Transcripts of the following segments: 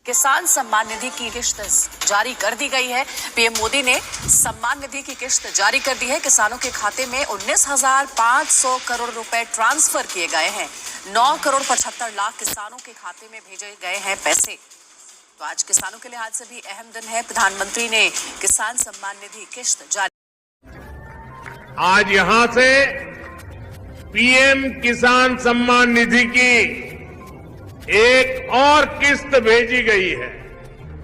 किसान सम्मान निधि की किश्त जारी कर दी गई है। पीएम मोदी ने सम्मान निधि की किश्त जारी कर दी है। किसानों के खाते में 19,500 करोड़ रुपए ट्रांसफर किए गए हैं। 9 करोड़ 75 लाख किसानों के खाते में भेजे गए हैं पैसे। तो आज किसानों के लिहाज से भी अहम दिन है। प्रधानमंत्री ने किसान सम्मान निधि किश्त जारी। आज यहां से पीएम किसान सम्मान निधि की एक और किस्त भेजी गई है।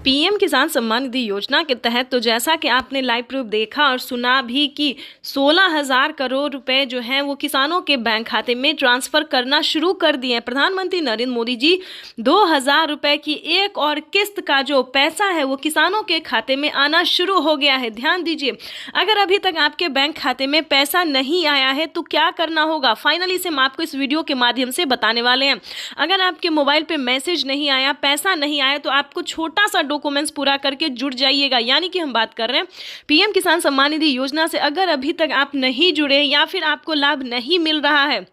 पीएम किसान सम्मान निधि योजना के तहत तो जैसा कि आपने लाइव प्रूफ देखा और सुना भी कि 16,000 करोड़ रुपए जो हैं वो किसानों के बैंक खाते में ट्रांसफर करना शुरू कर दिए हैं। प्रधानमंत्री नरेंद्र मोदी जी 2,000 रुपए की एक और किस्त का जो पैसा है वो किसानों के खाते में आना शुरू हो गया है। ध्यान दीजिए, अगर अभी तक आपके बैंक खाते में पैसा नहीं आया है तो क्या करना होगा, फाइनली से हम आपको इस वीडियो के माध्यम से बताने वाले हैं। अगर आपके मोबाइल पे मैसेज नहीं आया, पैसा नहीं आया, तो आपको छोटा सा डॉक्यूमेंट्स पूरा करके जुड़ जाइएगा। यानी कि हम बात कर रहे हैं पीएम किसान सम्मान निधि योजना से अगर अभी तक आप नहीं जुड़े या फिर आपको लाभ नहीं मिल रहा है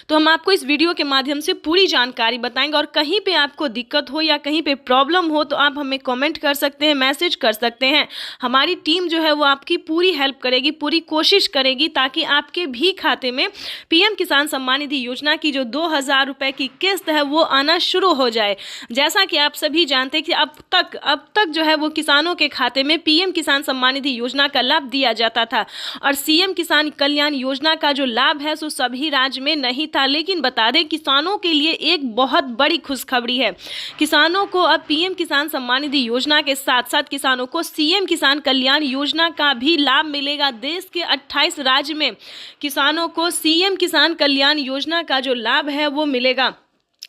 तो हम आपको इस वीडियो के माध्यम से पूरी जानकारी बताएंगे। और कहीं पे आपको दिक्कत हो या कहीं पे प्रॉब्लम हो तो आप हमें कमेंट कर सकते हैं, मैसेज कर सकते हैं। हमारी टीम जो है वो आपकी पूरी हेल्प करेगी, पूरी कोशिश करेगी ताकि आपके भी खाते में पीएम किसान सम्मान निधि योजना की जो 2,000 रुपये की किस्त है वो आना शुरू हो जाए। जैसा कि आप सभी जानते हैं कि अब तक जो है वो किसानों के खाते में पीएम किसान सम्मान निधि योजना का लाभ दिया जाता था और सीएम किसान कल्याण योजना का जो लाभ है सो सभी राज्य में नहीं था। लेकिन बता दें किसानों के लिए एक बहुत बड़ी खुशखबरी है। किसानों को अब पीएम किसान सम्मान निधि योजना के साथ साथ किसानों को सीएम किसान कल्याण योजना का भी लाभ मिलेगा। देश के 28 राज्य में किसानों को सीएम किसान कल्याण योजना का जो लाभ है वो मिलेगा।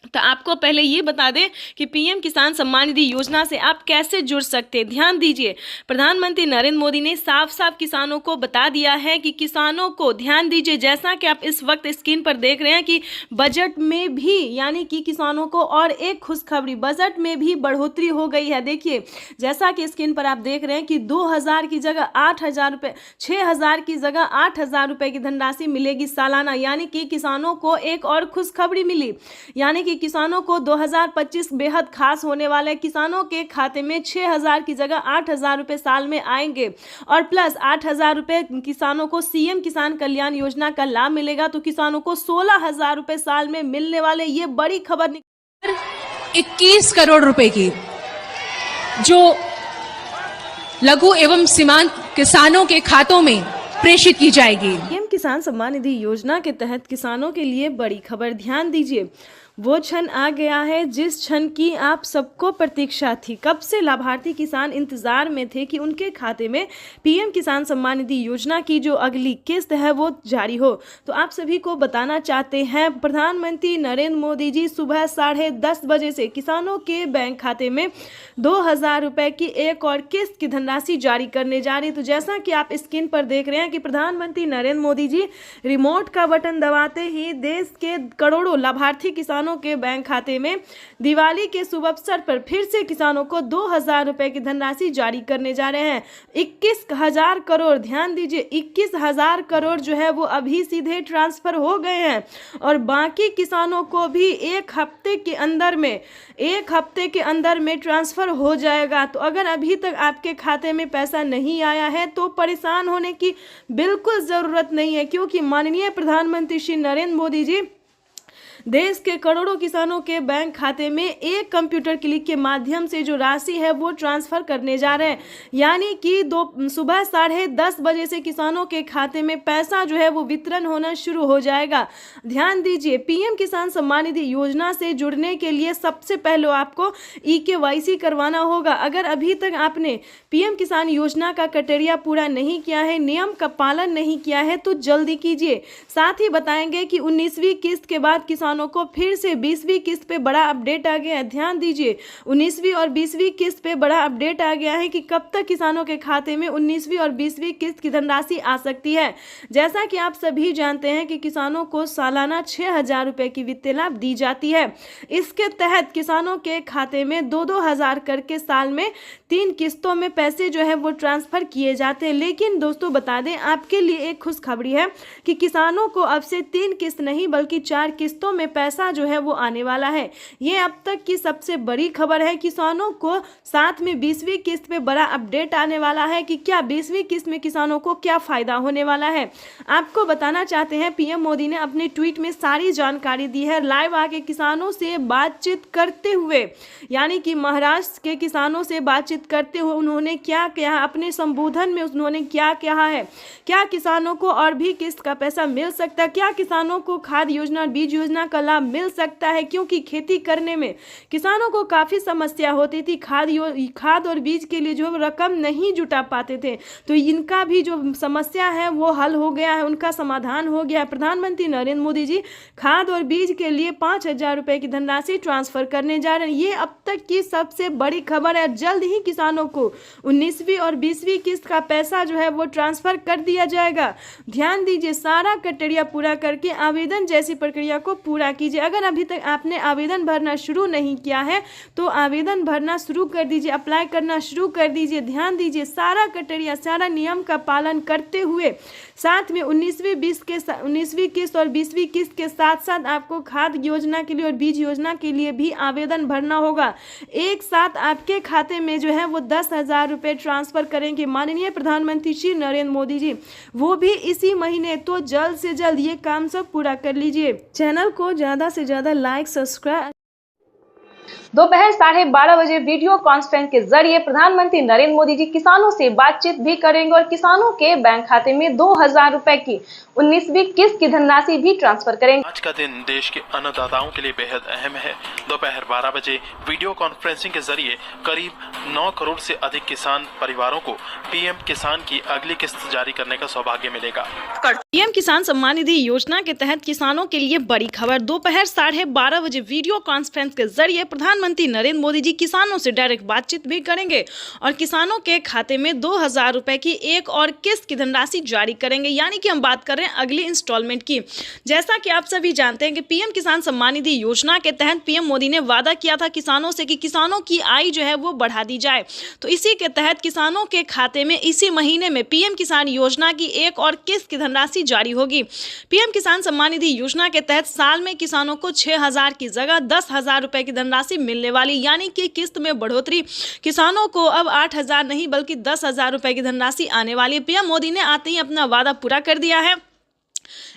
तो आपको पहले ये बता दें कि पीएम किसान सम्मान निधि योजना से आप कैसे जुड़ सकते हैं। ध्यान दीजिए, प्रधानमंत्री नरेंद्र मोदी ने साफ साफ किसानों को बता दिया है कि किसानों को, ध्यान दीजिए, जैसा कि आप इस वक्त स्क्रीन पर देख रहे हैं कि बजट में भी यानी कि किसानों को और एक खुशखबरी, बजट में भी बढ़ोतरी हो गई है। देखिए, जैसा कि स्क्रीन पर आप देख रहे हैं कि 2,000 की जगह 8,000 रुपये, 6,000 की जगह 8,000 रुपये की धनराशि मिलेगी सालाना। यानी कि किसानों को एक और खुशखबरी मिली, यानी कि किसानों को 2025 बेहद खास होने वाले। किसानों के खाते में 6,000 की जगह 8,000 रुपये साल में आएंगे और प्लस 8,000 रुपये किसानों को सीएम किसान कल्याण योजना का लाभ मिलेगा। तो किसानों को 16,000 रुपये साल में मिलने वाले, ये बड़ी खबर। 21 करोड़ रुपए की जो लघु एवं सीमांत किसानों के खातों में प्रेषित की जाएगी। पीएम किसान सम्मान निधि योजना के तहत किसानों के लिए बड़ी खबर। ध्यान दीजिए, वो क्षण आ गया है जिस क्षण की आप सबको प्रतीक्षा थी। कब से लाभार्थी किसान इंतजार में थे कि उनके खाते में पीएम किसान सम्मान निधि योजना की जो अगली किस्त है वो जारी हो। तो आप सभी को बताना चाहते हैं, प्रधानमंत्री नरेंद्र मोदी जी सुबह 10:30 बजे से किसानों के बैंक खाते में 2,000 रुपये की एक और किस्त की धनराशि जारी करने जा रही। तो जैसा कि आप स्क्रीन पर देख रहे हैं कि प्रधानमंत्री नरेंद्र मोदी जी रिमोट का बटन दबाते ही देश के करोड़ों लाभार्थी किसानों के बैंक खाते में दिवाली के शुभ अवसर पर फिर से किसानों को 2,000 रुपए की धनराशि जारी करने जा रहे हैं। 21,000 करोड़, ध्यान दीजिए, 21,000 करोड़ जो है वो अभी सीधे ट्रांसफर हो गए हैं और बाकी किसानों को भी एक हफ्ते के अंदर में ट्रांसफर हो जाएगा। तो अगर अभी तक आपके खाते में पैसा नहीं आया है तो परेशान होने की बिल्कुल जरूरत नहीं है, क्योंकि माननीय प्रधानमंत्री श्री नरेंद्र मोदी जी देश के करोड़ों किसानों के बैंक खाते में एक कंप्यूटर क्लिक के माध्यम से जो राशि है वो ट्रांसफर करने जा रहे हैं। यानी कि सुबह 10:30 बजे से किसानों के खाते में पैसा जो है वो वितरण होना शुरू हो जाएगा। ध्यान दीजिए, पीएम किसान सम्मान निधि योजना से जुड़ने के लिए सबसे पहले आपको EKYC करवाना होगा। अगर अभी तक आपने पीएम किसान योजना का क्राइटेरिया पूरा नहीं किया है, नियम का पालन नहीं किया है तो जल्दी कीजिए। साथ ही बताएंगे कि 19वीं किस्त के बाद किसानों को फिर से 20वीं किस्त पे बड़ा अपडेट आ गया है। ध्यान दीजिए, 19वीं और 20वीं किस्त पे बड़ा अपडेट आ गया है कि कब तक किसानों के खाते में 19वीं और 20वीं किस्त की धनराशि आ सकती है। जैसा कि आप सभी जानते हैं कि किसानों को सालाना 6,000 रुपए की वित्तीय लाभ दी जाती है। इसके तहत किसानों के खाते में 2-2 हज़ार करके साल में 3 किस्तों में पैसे जो है वो ट्रांसफर किए जाते हैं। लेकिन दोस्तों बता दें, आपके लिए एक खुशखबरी है कि किसानों को अब से 3 किस्त नहीं बल्कि 4 किस्तों में पैसा जो है वो आने वाला है। ये अब तक की सबसे बड़ी खबर है। किसानों को साथ में 20वीं किस्त पे बड़ा अपडेट आने वाला है कि क्या 20वीं किस्त में किसानों को क्या फायदा होने वाला है। आपको बताना चाहते हैं, पीएम मोदी ने अपने ट्वीट में सारी जानकारी दी है। लाइव आके किसानों से बातचीत करते हुए, यानी कि महाराष्ट्र के किसानों से बातचीत करते हुए उन्होंने क्या कहा, अपने संबोधन में उन्होंने क्या कहा है, क्या किसानों को और भी किस्त का पैसा मिल सकता है, क्या किसानों को खाद योजना और बीज योजना का लाभ मिल सकता है, क्योंकि खेती करने में किसानों को काफ़ी समस्या होती थी। खाद और बीज के लिए जो रकम नहीं जुटा पाते थे, तो इनका भी जो समस्या है वो हल हो गया है, उनका समाधान हो गया है। प्रधानमंत्री नरेंद्र मोदी जी खाद और बीज के लिए 5,000 रुपए की धनराशि ट्रांसफर करने जा रहे हैं। ये अब तक की सबसे बड़ी खबर है। जल्द ही किसानों को 19वीं और 20वीं किस्त का पैसा जो है वो ट्रांसफर कर दिया जाएगा। ध्यान दीजिए, सारा क्राइटेरिया पूरा करके आवेदन जैसी प्रक्रिया को पूरा कीजिए। अगर अभी तक आपने आवेदन भरना शुरू नहीं किया है तो आवेदन भरना शुरू कर दीजिए, अप्लाई करना शुरू कर दीजिए। ध्यान दीजिए, सारा क्राइटेरिया, सारा नियम का पालन करते हुए साथ में 19वीं किस्त और 20वीं किस्त के साथ साथ आपको खाद योजना के लिए और बीज योजना के लिए भी आवेदन भरना होगा। एक साथ आपके खाते में जो है वो 10,000 रुपये ट्रांसफर करेंगे माननीय प्रधानमंत्री श्री नरेंद्र मोदी जी, वो भी इसी महीने। तो जल्द से जल्द ये काम सब पूरा कर लीजिए। चैनल को ज़्यादा से ज़्यादा लाइक, सब्सक्राइब। दोपहर 12:30 बजे वीडियो कॉन्फ्रेंस के जरिए प्रधानमंत्री नरेंद्र मोदी जी किसानों से बातचीत भी करेंगे और किसानों के बैंक खाते में 2,000 रुपए की 19वीं किस्त की धनराशि भी ट्रांसफर करेंगे। आज का दिन देश के अन्नदाताओं के लिए बेहद अहम है। दोपहर 12 बजे वीडियो कॉन्फ्रेंसिंग के जरिए करीब 9 करोड़ से अधिक किसान परिवारों को पीएम किसान की अगली किस्त जारी करने का सौभाग्य मिलेगा। पीएम किसान सम्मान निधि योजना के तहत किसानों के लिए बड़ी खबर। दोपहर 12:30 बजे वीडियो कॉन्फ्रेंस के जरिए प्रधानमंत्री नरेंद्र मोदी जी किसानों से डायरेक्ट बातचीत भी करेंगे और किसानों के खाते में 2,000 रुपए की एक और किस्त की धनराशि जारी करेंगे, यानी कि हम बात कर रहे हैं अगली इंस्टॉलमेंट की। जैसा कि आप सभी जानते हैं कि पीएम किसान सम्मान निधि योजना के तहत पीएम मोदी ने वादा किया था किसानों से कि किसानों की आय जो है वो बढ़ा दी जाए। तो इसी के तहत किसानों के खाते में इसी महीने में पीएम किसान योजना की एक और किस्त की धनराशि जारी होगी। पीएम किसान सम्मान निधि योजना के तहत साल में किसानों को 6,000 की जगह 10,000 रुपए की धनराशि मिलने वाली, यानी कि किस्त में बढ़ोतरी। किसानों को अब 8,000 नहीं बल्कि 10,000 रुपए की धनराशि आने वाली। पीएम मोदी ने आते ही अपना वादा पूरा कर दिया है।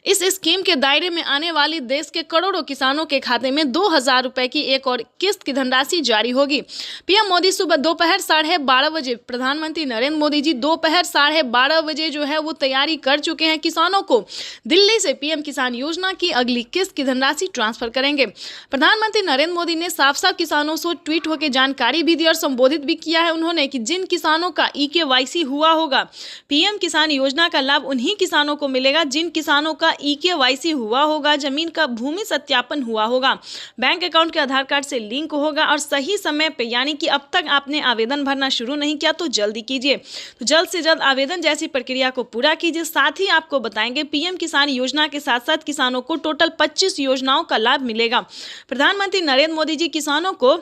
इस स्कीम के दायरे में आने वाली देश के करोड़ों किसानों के खाते में 2,000 रुपए की एक और किस्त की धनराशि जारी होगी। पीएम मोदी सुबह दोपहर 12:30 बजे, प्रधानमंत्री नरेंद्र मोदी जी दोपहर 12:30 बजे जो है वो तैयारी कर चुके हैं। किसानों को दिल्ली से पीएम किसान योजना की अगली किस्त की धनराशि ट्रांसफर करेंगे। प्रधानमंत्री नरेंद्र मोदी ने साफ साफ किसानों से ट्वीट होकर जानकारी भी दी और संबोधित भी किया है उन्होंने कि जिन किसानों का eKYC हुआ होगा, पीएम किसान योजना का लाभ उन्हीं किसानों को मिलेगा जिन किसानों का eKYC हुआ होगा, जमीन का भूमि सत्यापन हुआ होगा, बैंक अकाउंट के आधार कार्ड से लिंक होगा और सही समय पे, यानी कि अब तक आपने आवेदन भरना शुरू नहीं किया तो जल्दी कीजिए। तो जल्द से जल्द आवेदन जैसी प्रक्रिया को पूरा कीजिए। साथ ही आपको बताएंगे पीएम किसान योजना के साथ साथ किसानों को टोटल 25 योजनाओं का लाभ मिलेगा। प्रधानमंत्री नरेंद्र मोदी जी किसानों को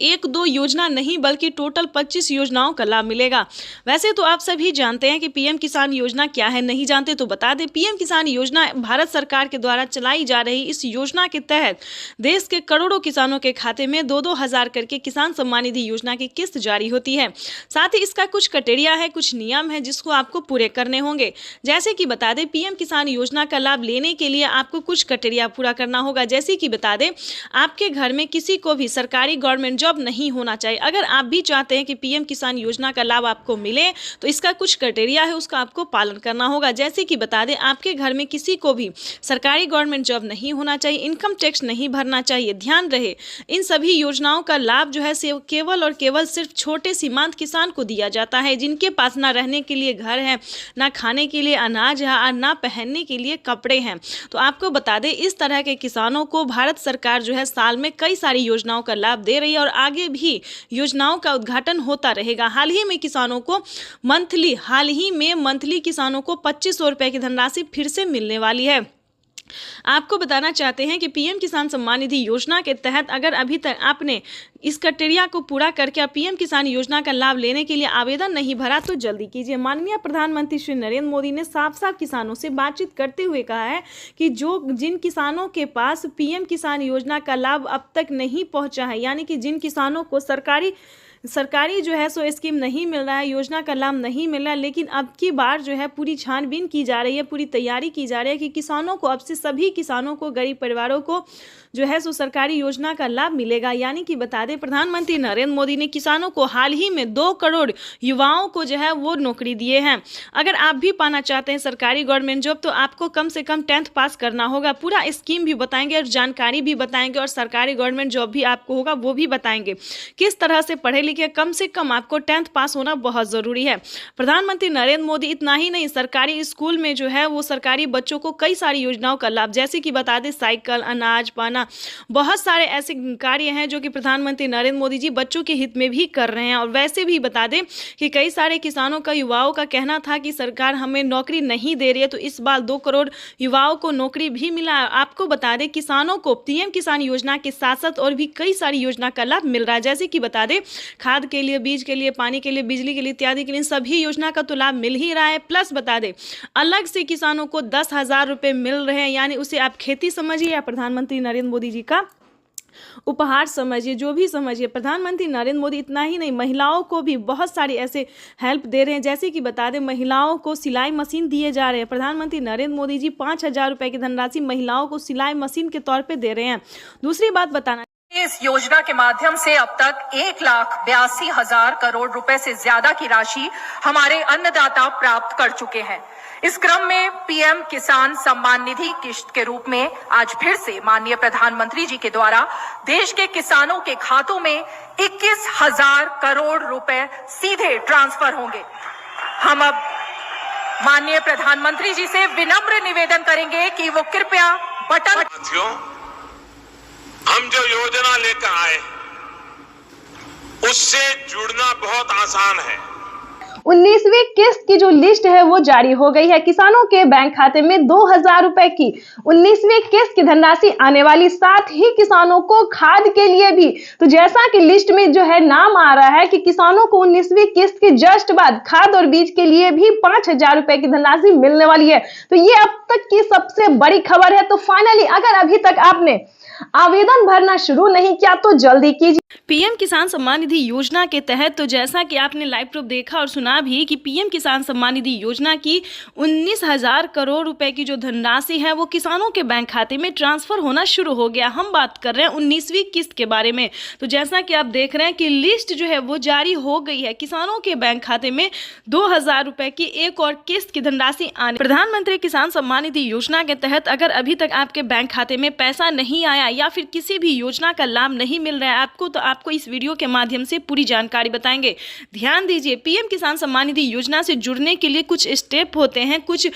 1-2 योजना नहीं बल्कि टोटल 25 योजनाओं का लाभ मिलेगा। वैसे तो आप सभी जानते हैं कि पीएम किसान योजना क्या है, नहीं जानते तो बता दें। पीएम किसान योजना भारत सरकार के द्वारा चलाई जा रही इस योजना के तहत देश के करोड़ों किसानों के खाते में 2-2 हज़ार करके किसान सम्मान निधि योजना की किस्त जारी होती है। साथ ही इसका कुछ क्राइटेरिया है, कुछ नियम है जिसको आपको पूरे करने होंगे। जैसे कि बता दें, पीएम किसान योजना का लाभ लेने के लिए आपको कुछ क्राइटेरिया पूरा करना होगा। जैसे कि बता दें, आपके घर में किसी को भी सरकारी गवर्नमेंट जॉब नहीं होना चाहिए। अगर आप भी चाहते हैं कि पीएम किसान योजना का लाभ आपको मिले तो इसका कुछ क्राइटेरिया है, उसका आपको पालन करना होगा। जैसे कि बता दें, आपके घर में किसी को भी सरकारी गवर्नमेंट जॉब नहीं होना चाहिए, इनकम टैक्स नहीं भरना चाहिए। ध्यान रहे, इन सभी योजनाओं का लाभ जो है केवल और केवल सिर्फ छोटे सीमांत किसान को दिया जाता है, जिनके पास ना रहने के लिए घर है, ना खाने के लिए अनाज है और ना पहनने के लिए कपड़े हैं। तो आपको बता दें, इस तरह के किसानों को भारत सरकार जो है साल में कई सारी योजनाओं का लाभ दे रही है और आगे भी योजनाओं का उद्घाटन होता रहेगा। हाल ही में मंथली किसानों को 2500 रुपए की धनराशि फिर से मिलने वाली है। आपको बताना चाहते हैं कि पीएम किसान सम्मान निधि योजना के तहत अगर अभी तक आपने इस क्राइटेरिया को पूरा करके आप पीएम किसान योजना का लाभ लेने के लिए आवेदन नहीं भरा तो जल्दी कीजिए। माननीय प्रधानमंत्री श्री नरेंद्र मोदी ने साफ साफ किसानों से बातचीत करते हुए कहा है कि जिन किसानों के पास पीएम किसान योजना का लाभ अब तक नहीं पहुंचा है, यानी कि जिन किसानों को सरकारी जो है सो स्कीम नहीं मिल रहा है, योजना का लाभ नहीं मिल रहा है, लेकिन अब की बार जो है पूरी छानबीन की जा रही है, पूरी तैयारी की जा रही है कि किसानों को अब से सभी किसानों को, गरीब परिवारों को जो है सो सरकारी योजना का लाभ मिलेगा। यानी कि बता दें प्रधानमंत्री नरेंद्र मोदी ने किसानों को हाल ही में 2 करोड़ युवाओं को जो है वो नौकरी दिए हैं। अगर आप भी पाना चाहते हैं सरकारी गवर्नमेंट जॉब तो आपको कम से कम 10th पास करना होगा। पूरा स्कीम भी बताएंगे और जानकारी भी बताएंगे और सरकारी गवर्नमेंट जॉब भी आपको होगा वो भी बताएंगे। किस तरह से पढ़े लिखे, कम से कम आपको 10th पास होना बहुत ज़रूरी है। प्रधानमंत्री नरेंद्र मोदी इतना ही नहीं, सरकारी स्कूल में जो है वो सरकारी बच्चों को कई सारी योजनाओं का लाभ, जैसे कि बता दें साइकिल, अनाज, पाना, बहुत सारे ऐसे कार्य हैं जो कि प्रधानमंत्री नरेंद्र मोदी जी बच्चों के हित में भी कर रहे हैं। और वैसे भी बता दें कि कई सारे किसानों का, युवाओं का कहना था कि सरकार हमें नौकरी नहीं दे रही है, तो इस बार 2 करोड़ युवाओं को नौकरी भी मिला। आपको बता दें किसानों को पीएम किसान योजना के साथ साथ और भी कई सारी योजना का लाभ मिल रहा है, जैसे कि बता दें खाद के लिए, बीज के लिए, पानी के लिए, बिजली के लिए इत्यादि के लिए सभी योजना का तो लाभ मिल ही रहा है। प्लस बता दें अलग से किसानों को 10,000 रुपये मिल रहे हैं, यानी उसे आप खेती समझिए या प्रधानमंत्री नरेंद्र मोदी जी का उपहार समझिए, जो भी समझिए। प्रधानमंत्री नरेंद्र मोदी इतना ही नहीं, महिलाओं को भी बहुत सारी ऐसे हेल्प दे रहे हैं, जैसे कि बता दें महिलाओं को सिलाई मशीन दिए जा रहे हैं। प्रधानमंत्री नरेंद्र मोदी जी 5,000 रुपये की धनराशि महिलाओं को सिलाई मशीन के तौर पे दे रहे हैं। दूसरी बात बताना, इस योजना के माध्यम से अब तक 1,82,000 करोड़ रुपए से ज्यादा की राशि हमारे अन्नदाता प्राप्त कर चुके हैं। इस क्रम में पीएम किसान सम्मान निधि किश्त के रूप में आज फिर से माननीय प्रधानमंत्री जी के द्वारा देश के किसानों के खातों में 21,000 करोड़ रुपए सीधे ट्रांसफर होंगे। हम अब माननीय प्रधानमंत्री जी से विनम्र निवेदन करेंगे कि वो कृपया बटन। हम जो योजना लेकर आए उससे जुड़ना बहुत आसान है। 19वीं किस्त की जो लिस्ट है वो जारी हो गई है। किसानों के बैंक खाते में 2,000 रुपए की 19वीं किस्त की धनराशि आने वाली, साथ ही किसानों को खाद के लिए भी। तो जैसा कि लिस्ट में जो है नाम आ रहा है कि किसानों को 19वीं किस्त के जस्ट बाद खाद और बीज के लिए भी 5,000 रुपए की धनराशि मिलने वाली है। तो ये अब तक की सबसे बड़ी खबर है। तो फाइनली अगर अभी तक आपने आवेदन भरना शुरू नहीं किया तो जल्दी कीजिए। पीएम किसान सम्मान निधि योजना के तहत तो जैसा कि आपने लाइव प्रूफ देखा और सुना भी कि पीएम किसान सम्मान निधि योजना की 19,000 करोड़ रुपए की जो धनराशि है वो किसानों के बैंक खाते में ट्रांसफर होना शुरू हो गया। हम बात कर रहे हैं 19वीं किस्त के बारे में। तो जैसा कि आप देख रहे हैं कि लिस्ट जो है वो जारी हो गई है। किसानों के बैंक खाते में 2,000 रुपए की एक और किस्त की धनराशि आने। प्रधानमंत्री किसान सम्मान निधि योजना के तहत अगर अभी तक आपके बैंक खाते में पैसा नहीं आया या फिर किसी भी योजना का लाभ नहीं मिल रहा है आपको, तो आपको इस वीडियो के माध्यम से पूरी जानकारी बताएंगे। ध्यान दीजिए, पीएम किसान सम्मान निधि योजना से जुड़ने के लिए कुछ स्टेप होते हैं, कुछ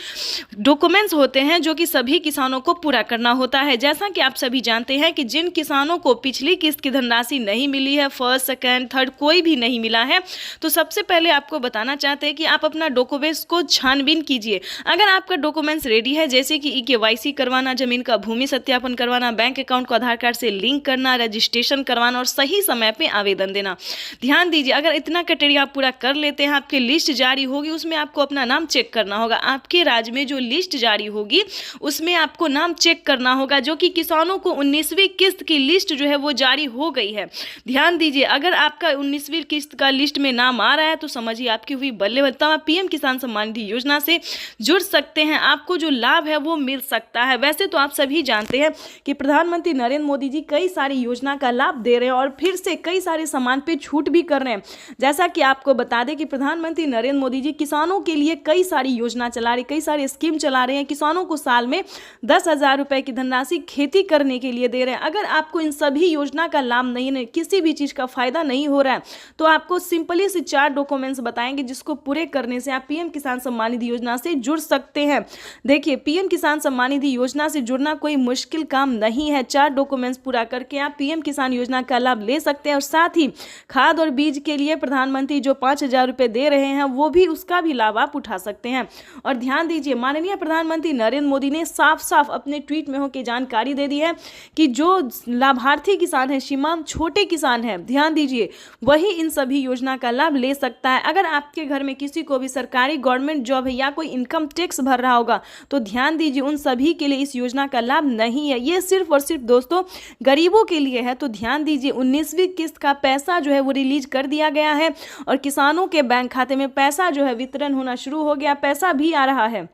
डॉक्यूमेंट्स होते हैं जो कि सभी किसानों को पूरा करना होता है। जैसा कि आप सभी जानते हैं कि जिन किसानों को पिछली किस्त की धनराशि नहीं मिली है, फर्स्ट, सेकंड, थर्ड कोई भी नहीं मिला है, तो सबसे पहले आपको बताना चाहते हैं कि आप अपना डॉक्यूमेंट्स को छानबीन कीजिए। अगर आपका डॉक्यूमेंट्स रेडी है, जैसे कि KYC करवाना, जमीन का भूमि सत्यापन करवाना, बैंक अकाउंट को आधार कार्ड से लिंक करना, रजिस्ट्रेशन करवाना और सही समय पे आवेदन देना। ध्यान दीजिए, अगर इतना क्राइटेरिया आप पूरा कर लेते हैं, आपकी लिस्ट जारी होगी, उसमें आपको अपना नाम चेक करना होगा। आपके राज्य में जो लिस्ट जारी होगी उसमें आपको नाम चेक करना होगा, जो कि किसानों को 19वीं किस्त की लिस्ट जो है वो जारी हो गई है। ध्यान दीजिए, अगर आपका 19वीं किस्त का लिस्ट में नाम आ रहा है तो समझिए आपकी हुई बल्ले बल्ले। आप पीएम किसान सम्मान निधि योजना से जुड़ सकते हैं, आपको जो लाभ है वो मिल सकता है। वैसे तो आप सभी जानते हैं कि प्रधानमंत्री नरेंद्र मोदी जी कई सारी योजना का लाभ दे रहे हैं और फिर से कई सारे सामान पे छूट भी कर रहे हैं। जैसा कि आपको बता दें कि प्रधानमंत्री नरेंद्र मोदी जी किसानों के लिए कई सारी योजना चला रहे, कई सारी स्कीम चला रहे हैं। किसानों को साल में 10,000 रुपए की धनराशि खेती करने के लिए दे रहे हैं। अगर आपको इन सभी योजना का लाभ नहीं, किसी भी चीज का फायदा नहीं हो रहा है, तो आपको सिंपली से 4 डॉक्यूमेंट्स बताएंगे जिसको पूरे करने से आप पीएम किसान सम्मान निधि योजना से जुड़ सकते हैं। देखिए, पीएम किसान सम्मान निधि योजना से जुड़ना कोई मुश्किल काम नहीं है। 4 डॉक्यूमेंट्स पूरा करके आप पीएम किसान योजना का लाभ ले सकते हैं और साथ ही खाद और बीज के लिए प्रधानमंत्री जो 5,000 रुपए दे रहे रहे हैं वो भी उसका भी लाभ आप उठा सकते हैं। और ध्यान दीजिए, माननीय प्रधानमंत्री नरेंद्र मोदी ने साफ साफ अपने ट्वीट में होकर जानकारी दे दी है कि जो लाभार्थी किसान है, सीमांत छोटे किसान है, ध्यान दीजिए, वही इन सभी योजना का लाभ ले सकता है। अगर आपके घर में किसी को भी सरकारी गवर्नमेंट जॉब है या कोई इनकम टैक्स भर रहा होगा तो ध्यान दीजिए, उन सभी के लिए इस योजना का लाभ नहीं है। ये सिर्फ और सिर्फ दोस्तों गरीबों के लिए है। तो ध्यान दीजिए, 19वीं किस्त का पैसा जो है वो रिलीज कर दिया गया है और किसानों के बैंक खाते में पैसा जो है वितरण होना शुरू हो गया, पैसा भी आ रहा है।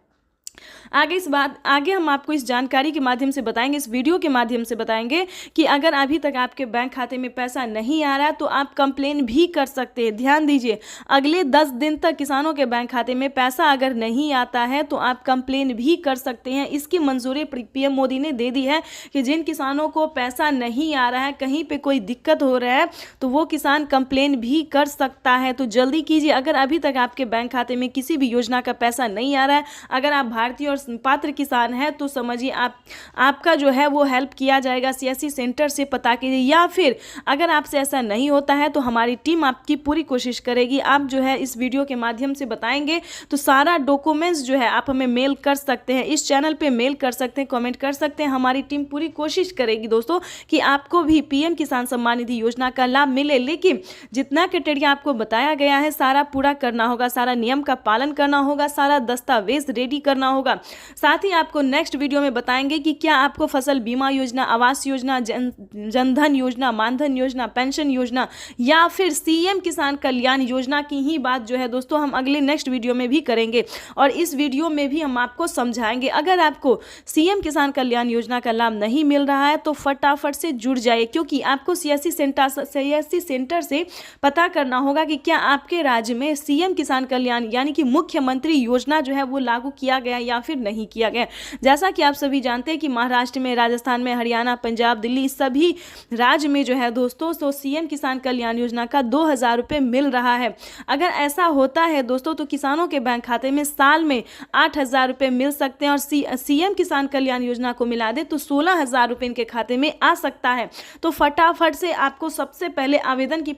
आगे हम आपको इस जानकारी के माध्यम से बताएंगे, इस वीडियो के माध्यम से बताएंगे कि अगर अभी तक आपके बैंक खाते में पैसा नहीं आ रहा है तो आप कंप्लेन भी कर सकते हैं। ध्यान दीजिए, अगले 10 दिन तक किसानों के बैंक खाते में पैसा अगर नहीं आता है तो आप कंप्लेन भी कर सकते हैं। इसकी मंजूरी पीएम मोदी ने दे दी है कि जिन किसानों को पैसा नहीं आ रहा है, कहीं पर कोई दिक्कत हो रहा है तो वो किसान कंप्लेन भी कर सकता है। तो जल्दी कीजिए, अगर अभी तक आपके बैंक खाते में किसी भी योजना का पैसा नहीं आ रहा है, अगर आप भारतीय और पात्र किसान है तो समझिए आपका जो है वो हेल्प किया जाएगा सीएससी सेंटर से पता कीजिए, या फिर अगर आपसे ऐसा नहीं होता है तो हमारी टीम आपकी पूरी कोशिश करेगी। आप जो है इस वीडियो के माध्यम से बताएंगे तो सारा डॉक्यूमेंट्स जो है आप हमें मेल कर सकते हैं, इस चैनल पे मेल कर सकते हैं, कमेंट कर सकते हैं। हमारी टीम पूरी कोशिश करेगी दोस्तों कि आपको भी पीएम किसान सम्मान निधि योजना का लाभ मिले, लेकिन जितना क्राइटेरिया आपको बताया गया है सारा पूरा करना होगा, सारा नियम का पालन करना होगा, सारा दस्तावेज रेडी करना होगा। साथ ही आपको नेक्स्ट वीडियो में बताएंगे कि क्या आपको फसल बीमा योजना, आवास योजना, जनधन योजना, मानधन योजना, पेंशन योजना या फिर सीएम किसान कल्याण योजना की ही बात जो है दोस्तों हम अगले नेक्स्ट वीडियो में भी करेंगे। और इस वीडियो में भी हम आपको समझाएंगे, अगर आपको सीएम किसान कल्याण योजना का लाभ नहीं मिल रहा है तो फटाफट से जुड़ जाइए, क्योंकि आपको सीएससी सेंटर से पता करना होगा कि क्या आपके राज्य में सीएम किसान कल्याण यानी कि मुख्यमंत्री योजना जो है वो लागू किया गया या फिर नहीं किया गया। जैसा कि आप सभी जानते हैं कि महाराष्ट्र में, राजस्थान में, हरियाणा, पंजाब, दिल्ली सभी राज्य में जो है दोस्तों तो सीएम किसान कल्याण योजना का 2000 रुपये मिल रहा है। अगर ऐसा होता है दोस्तों तो किसानों के बैंक खाते में साल में 8000 रुपये मिल सकते हैं और सीएम किसान कल्याण योजना को मिला दे तो 16000 रुपये इनके खाते में आ सकता है। तो फटाफट से आपको सबसे पहले आवेदन की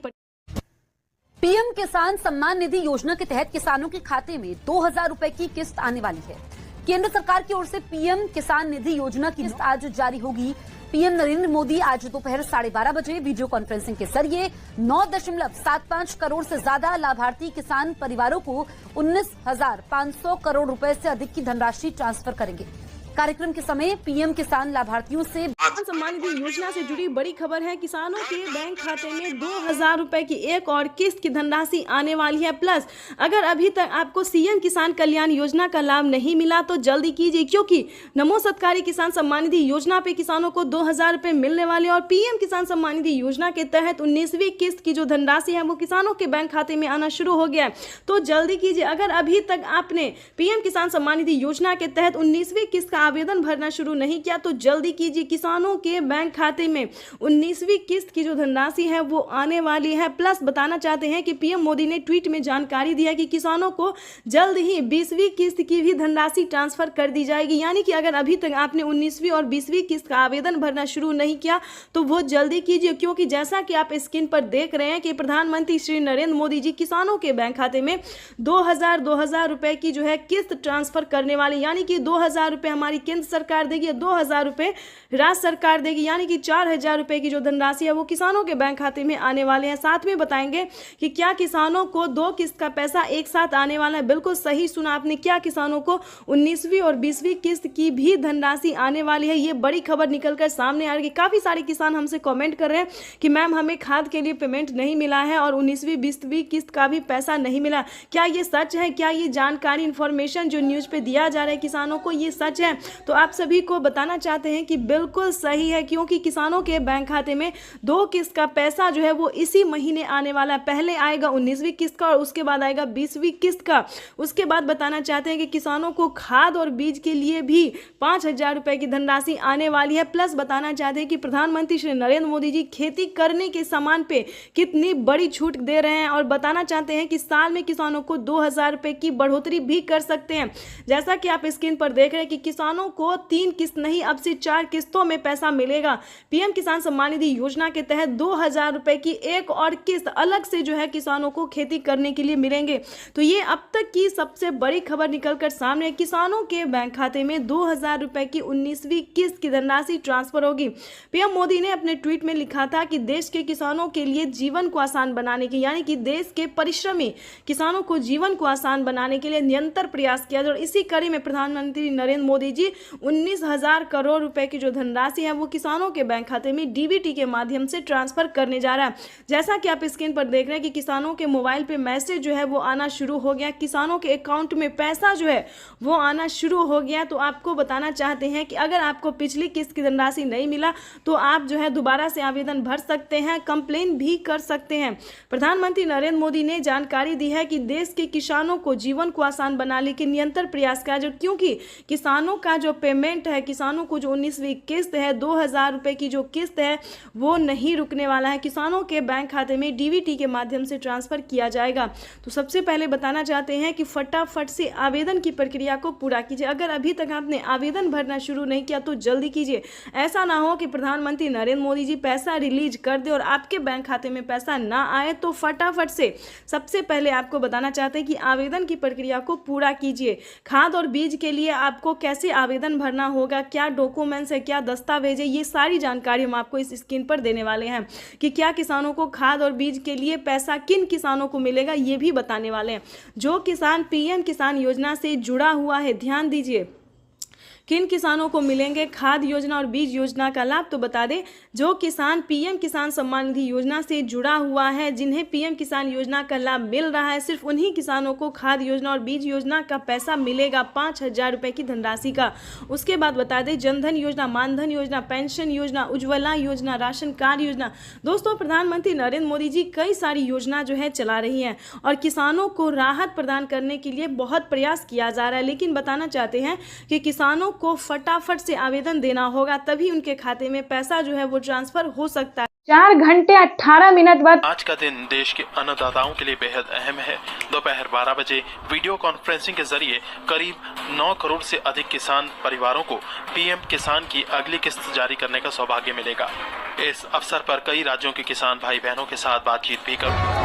पीएम किसान सम्मान निधि योजना के तहत किसानों के खाते में 2000 रुपए की किस्त आने वाली है। केंद्र सरकार की ओर से पीएम किसान निधि योजना की किस्त आज जारी होगी। पीएम नरेंद्र मोदी आज दोपहर 12:30 बजे वीडियो कॉन्फ्रेंसिंग के जरिए 9.75 करोड़ से ज्यादा लाभार्थी किसान परिवारों को 19,500 करोड़ रुपए से अधिक की धनराशि ट्रांसफर करेंगे। कार्यक्रम के समय पीएम किसान लाभार्थियों से सम्मान निधि योजना से जुड़ी बड़ी खबर है। किसानों के बैंक खाते में 2000 रुपए की एक और किस्त की धनराशि आने वाली है। प्लस अगर अभी तक आपको सीएम किसान कल्याण योजना का लाभ नहीं मिला तो जल्दी कीजिए, क्योंकि नमो सत्कारी किसान सम्मान निधि योजना पे किसानों को 2000 रुपए मिलने वाले और पीएम किसान सम्मान निधि योजना के तहत 19वीं किस्त की जो धनराशि है वो किसानों के बैंक खाते में आना शुरू हो गया है। तो जल्दी कीजिए, अगर अभी तक आपने पीएम किसान सम्मान निधि योजना के तहत 19वीं किस्त का आवेदन भरना शुरू नहीं किया तो जल्दी कीजिए। किसानों के बैंक खाते में 19वीं किस्त की जो धनराशि है वो आने वाली है। प्लस बताना चाहते हैं कि पीएम मोदी ने ट्वीट में जानकारी दी है कि किसानों को जल्द ही 20वीं किस्त की भी धनराशि ट्रांसफर कर दी जाएगी। यानी कि अगर अभी तक आपने 19वीं और 20वीं किस्त का आवेदन भरना शुरू नहीं किया तो वो जल्दी कीजिए, क्योंकि जैसा कि आप स्क्रीन पर देख रहे हैं कि प्रधानमंत्री श्री नरेंद्र मोदी जी किसानों के बैंक खाते में 2000 रुपए की जो है किस्त ट्रांसफर करने वाले, यानी कि 2000 रुपए हमारी केंद्र सरकार देगी, 2000 रुपए राज्य सरकार देगी, यानी कि 4000 रुपए की जो धनराशि है वो किसानों के बैंक खाते में आने वाले हैं। साथ में बताएंगे कि क्या किसानों को 2 किस्त का पैसा एक साथ आने वाला है। बिल्कुल सही सुना आपने, क्या किसानों को 19वीं और 20वीं किस्त की भी धनराशि आने वाली है। ये बड़ी खबर निकलकर सामने आ रही है। काफी सारे किसान हमसे कमेंट कर रहे हैं कि मैम हमें खाद के लिए पेमेंट नहीं मिला है और 19वीं 20वीं किस्त का भी पैसा नहीं मिला। क्या ये सच है? क्या ये जानकारी इंफॉर्मेशन जो न्यूज पे दिया जा रहा है किसानों को ये सच है? तो आप सभी को बताना चाहते हैं कि बिल्कुल सही है, क्योंकि किसानों के बैंक खाते में 2 किस्त का पैसा जो है वो इसी महीने आने वाला है। पहले आएगा 19वीं किस्त का और उसके बाद आएगा 20वीं किस्त का। उसके बाद बताना चाहते हैं कि किसानों को खाद और बीज के लिए भी 5000 रुपए की धनराशि आने वाली है। प्लस बताना चाहते हैं कि प्रधानमंत्री श्री नरेंद्र मोदी जी खेती करने के सामान पे कितनी बड़ी छूट दे रहे हैं और बताना चाहते हैं कि साल में किसानों को 2000 रुपए की बढ़ोतरी भी कर सकते हैं। जैसा कि आप स्क्रीन पर देख रहे हैं कि किसानों को 3 किस्त नहीं अब से 4 किस्तों में पैसा मिलेगा। पीएम किसान सम्मान निधि योजना के तहत 2000 रुपए की एक और किस्त अलग से जो है किसानों को खेती करने के लिए मिलेंगे। तो ये अब तक की सबसे बड़ी खबर निकलकर सामने, किसानों के बैंक खाते में 2000 रुपए की 19वीं किस्त की धनराशि ट्रांसफर होगी। पीएम मोदी ने अपने ट्वीट में लिखा था कि देश के किसानों के लिए जीवन को आसान बनाने की, यानी कि देश के परिश्रमी किसानों को जीवन को आसान बनाने के लिए निरंतर प्रयास किया। और इसी कड़ी में प्रधानमंत्री नरेंद्र मोदी जी 19,000 करोड़ रुपए की जो धनराशि है वो किसानों के बैंक खाते में डीबीटी के माध्यम से ट्रांसफर करने जा रहा है। जैसा कि आप स्क्रीन पर देख रहे हैं कि किसानों के मोबाइल पे मैसेज जो है वो आना शुरू हो गया, किसानों के अकाउंट में पैसा जो है वो आना शुरू हो गया। तो आपको बताना चाहते हैं कि अगर आपको पिछली किस्त की धनराशि नहीं मिला तो आप जो है दोबारा से आवेदन भर सकते हैं, कंप्लेन भी कर सकते हैं। प्रधानमंत्री नरेंद्र मोदी ने जानकारी दी है कि देश के किसानों को जीवन को आसान बनाने के निरंतर प्रयास किया जो, क्योंकि किसानों का जो पेमेंट है, किसानों को जो 19वीं किस्त है 2000 रुपए की जो किस्त है वो नहीं रुकने वाला है, किसानों के बैंक खाते में डीबीटी के माध्यम से ट्रांसफर किया जाएगा। तो सबसे पहले बताना चाहते हैं कि फटाफट से आवेदन की प्रक्रिया को पूरा कीजिए। अगर अभी तक आपने आवेदन भरना शुरू नहीं किया तो जल्दी कीजिए। ऐसा ना हो कि प्रधानमंत्री नरेंद्र मोदी जी पैसा रिलीज कर दे और आपके बैंक खाते में पैसा ना आए। तो फटाफट से सबसे पहले आपको बताना चाहते हैं कि आवेदन की प्रक्रिया को पूरा कीजिए। खाद और बीज के लिए आपको कैसे आवेदन भरना होगा, क्या डॉक्यूमेंट्स है, क्या दस्तावेज है, ये सारी जानकारी हम आपको इस स्क्रीन पर देने वाले हैं कि क्या किसानों को खाद और बीज के लिए पैसा किन किसानों को मिलेगा ये भी बताने वाले हैं। जो किसान पीएम किसान योजना से जुड़ा हुआ है, ध्यान दीजिए किन किसानों को मिलेंगे खाद योजना और बीज योजना का लाभ। तो बता दें, जो किसान पीएम किसान सम्मान निधि योजना से जुड़ा हुआ है, जिन्हें पीएम किसान योजना का लाभ मिल रहा है, सिर्फ उन्हीं किसानों को खाद योजना और बीज योजना का पैसा मिलेगा 5000 रुपए की धनराशि का। उसके बाद बता दें, जनधन योजना, मानधन योजना, पेंशन योजना, उज्ज्वला योजना, राशन कार्ड योजना। दोस्तों, प्रधानमंत्री नरेंद्र मोदी जी कई सारी योजना जो है चला रही हैं और किसानों को राहत प्रदान करने के लिए बहुत प्रयास किया जा रहा है। लेकिन बताना चाहते हैं कि किसानों को फटाफट से आवेदन देना होगा, तभी उनके खाते में पैसा जो है वो ट्रांसफर हो सकता है। 4 घंटे 18 मिनट बाद आज का दिन देश के अन्नदाताओं के लिए बेहद अहम है। दोपहर 12 बजे वीडियो कॉन्फ्रेंसिंग के जरिए करीब 9 करोड़ से अधिक किसान परिवारों को पीएम किसान की अगली किस्त जारी करने का सौभाग्य मिलेगा। इस अवसर पर कई राज्यों के किसान भाई बहनों के साथ बातचीत भी करूंगा।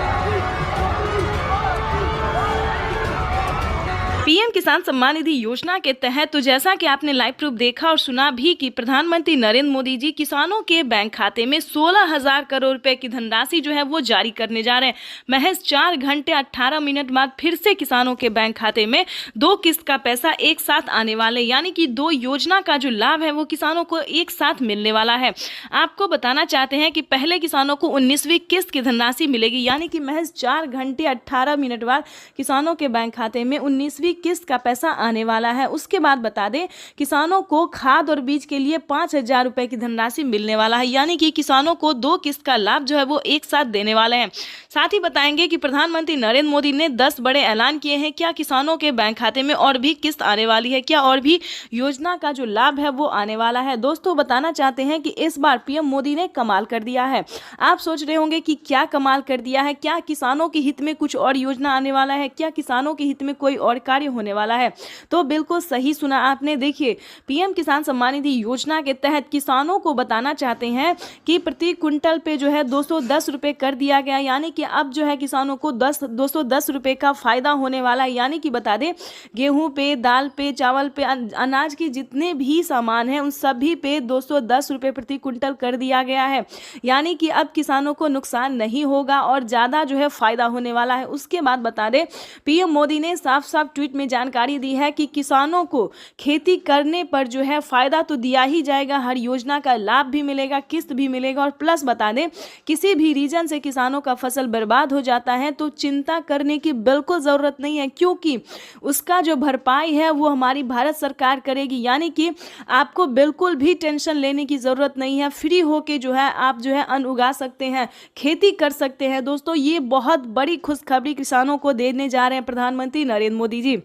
पीएम किसान सम्मान निधि योजना के तहत तो जैसा कि आपने लाइव प्रूफ देखा और सुना भी कि प्रधानमंत्री नरेंद्र मोदी जी किसानों के बैंक खाते में 16,000 करोड़ रुपए की धनराशि जो है वो जारी करने जा रहे हैं। महज 4 घंटे 18 मिनट बाद फिर से किसानों के बैंक खाते में 2 किस्त का पैसा एक साथ आने वाले, यानी कि 2 योजना का जो लाभ है वो किसानों को एक साथ मिलने वाला है। आपको बताना चाहते हैं कि पहले किसानों को 19वीं किस्त की धनराशि मिलेगी, यानी कि महज 4 घंटे 18 मिनट बाद किसानों के बैंक खाते में 19वीं किस्त का पैसा आने वाला है। उसके बाद बता दें, किसानों को खाद और बीज के लिए 5000 रुपए की धनराशि मिलने वाला है, यानी कि किसानों को 2 किस्त का लाभ जो है वो एक साथ देने वाले हैं। साथ ही बताएंगे कि प्रधानमंत्री नरेंद्र मोदी ने 10 बड़े ऐलान किए हैं। क्या किसानों के बैंक खाते में और भी किस्त आने वाली है, क्या और भी योजना का जो लाभ है वो आने वाला है। दोस्तों, बताना चाहते हैं कि इस बार पीएम मोदी ने कमाल कर दिया है। आप सोच रहे होंगे कि क्या कमाल कर दिया है, क्या किसानों के हित में कुछ और योजना आने वाला है, क्या किसानों के हित में कोई और कार्य होने वाला है। तो बिल्कुल सही सुना आपने। देखिए, पीएम किसान सम्मान निधि योजना के तहत किसानों को बताना चाहते हैं कि प्रति क्विंटल पे जो है 210 रुपए कर दिया गया, यानी कि अब जो है किसानों को 210 रुपए का फायदा होने वाला है। यानी कि बता दें, गेहूं पे, दाल पे, चावल पे, अनाज के जितने भी सामान हैं उन सभी पे 210 रुपए प्रति क्विंटल कर दिया गया है, यानी कि अब किसानों को नुकसान नहीं होगा और ज्यादा जो है फायदा होने वाला है। उसके बाद बता दें, पीएम मोदी ने साफ साफ ट्वीट में जानकारी दी है कि किसानों को खेती करने पर जो है फायदा तो दिया ही जाएगा, हर योजना का लाभ भी मिलेगा, किस्त भी मिलेगा और प्लस बता दें, किसी भी रीजन से किसानों का फसल बर्बाद हो जाता है तो चिंता करने की बिल्कुल जरूरत नहीं है, क्योंकि उसका जो भरपाई है वो हमारी भारत सरकार करेगी। यानी कि आपको बिल्कुल भी टेंशन लेने की जरूरत नहीं है, फ्री होके जो है आप जो है अन्न उगा सकते हैं, खेती कर सकते हैं। दोस्तों, ये बहुत बड़ी खुशखबरी किसानों को देने जा रहे हैं प्रधानमंत्री नरेंद्र मोदी जी।